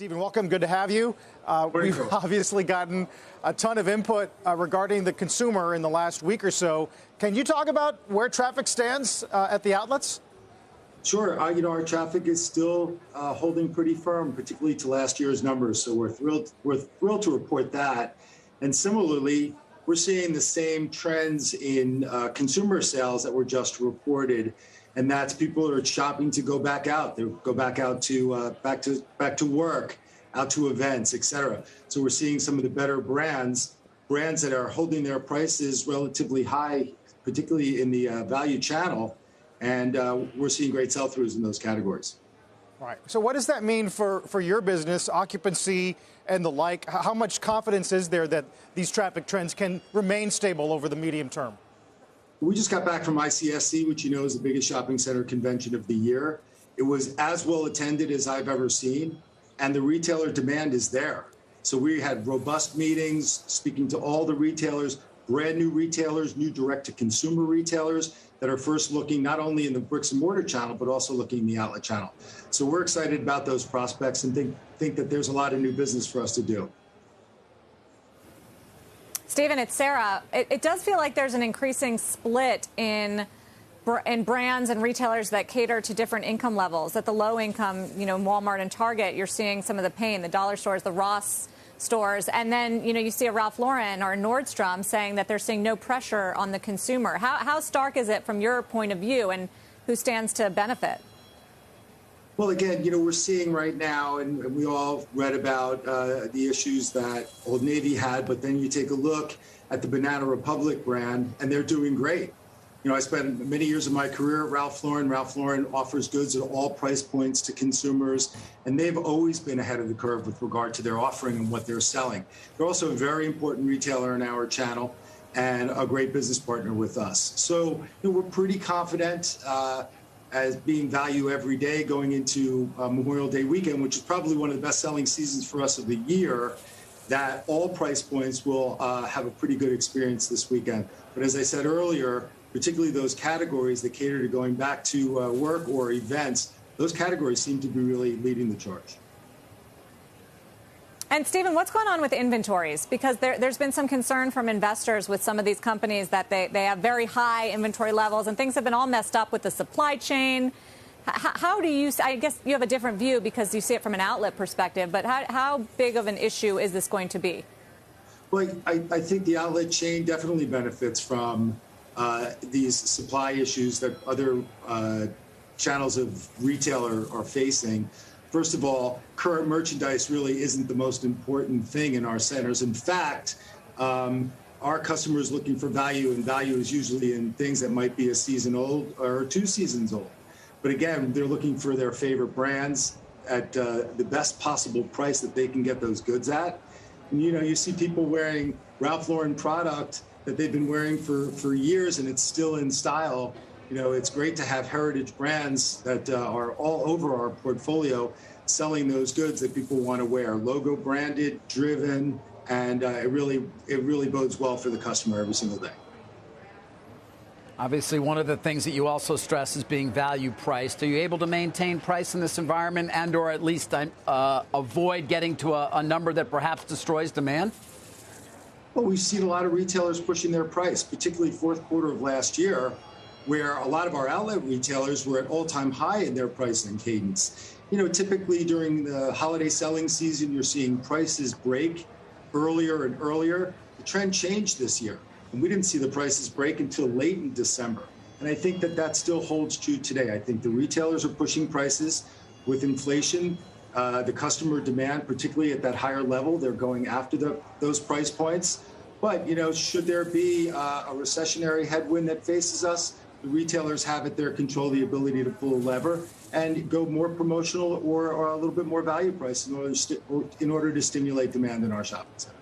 Stephen, welcome. Good to have you. We've obviously gotten a ton of input regarding the consumer in the last week or so. Can you talk about where traffic stands at the outlets? Sure. Our traffic is still holding pretty firm, particularly to last year's numbers. So we're thrilled to report that. And similarly, we're seeing the same trends in consumer sales that were just reported. And that's people are shopping to go back out. They go back out to back to work, out to events, et cetera. So we're seeing some of the better brands that are holding their prices relatively high, particularly in the value channel. And we're seeing great sell-throughs in those categories. Right. So what does that mean for your business, occupancy and the like? How much confidence is there that these traffic trends can remain stable over the medium term? We just got back from ICSC, which you know is the biggest shopping center convention of the year. It was as well attended as I've ever seen, and the retailer demand is there. So we had robust meetings, speaking to all the retailers, brand new retailers, new direct-to-consumer retailers that are first looking not only in the bricks and mortar channel, but also looking in the outlet channel. So we're excited about those prospects and think that there's a lot of new business for us to do. Stephen, it's Sarah. It does feel like there's an increasing split in brands and retailers that cater to different income levels. At the low income, Walmart and Target, you're seeing some of the pain, the dollar stores, the Ross stores. And then, you see a Ralph Lauren or a Nordstrom saying that they're seeing no pressure on the consumer. How stark is it from your point of view, and who stands to benefit? Well, again, we're seeing right now, and we all read about the issues that Old Navy had, but then you take a look at the Banana Republic brand, and they're doing great. I spent many years of my career at Ralph Lauren. Ralph Lauren offers goods at all price points to consumers, and they've always been ahead of the curve with regard to their offering and what they're selling. They're also a very important retailer in our channel and a great business partner with us. So we're pretty confident as being value every day going into Memorial Day weekend, which is probably one of the best-selling seasons for us of the year, that all price points will have a pretty good experience this weekend. But as I said earlier, particularly those categories that cater to going back to work or events, those categories seem to be really leading the charge. And Stephen, what's going on with inventories? Because there's been some concern from investors with some of these companies that they have very high inventory levels and things have been all messed up with the supply chain. How do you, I guess you have a different view because you see it from an outlet perspective, but how big of an issue is this going to be? Well, I think the outlet chain definitely benefits from these supply issues that other channels of retail are facing. First of all, current merchandise really isn't the most important thing in our centers. In fact, our customers looking for value, and value is usually in things that might be a season old or 2 seasons old. But again, they're looking for their favorite brands at the best possible price that they can get those goods at. And you see people wearing Ralph Lauren product that they've been wearing for years, and it's still in style. It's great to have heritage brands that are all over our portfolio selling those goods that people want to wear, logo branded, driven, and it really bodes well for the customer every single day. Obviously, one of the things that you also stress is being value priced. Are you able to maintain price in this environment and or at least avoid getting to a number that perhaps destroys demand? Well, we've seen a lot of retailers pushing their price, particularly fourth quarter of last year, where a lot of our outlet retailers were at all-time high in their pricing cadence. Typically during the holiday selling season, you're seeing prices break earlier and earlier. The trend changed this year, and we didn't see the prices break until late in December. And I think that still holds true today. I think the retailers are pushing prices with inflation. The customer demand, particularly at that higher level, they're going after those price points. But, should there be a recessionary headwind that faces us, the retailers have at their control the ability to pull a lever and go more promotional or a little bit more value price in order to stimulate demand in our shopping center.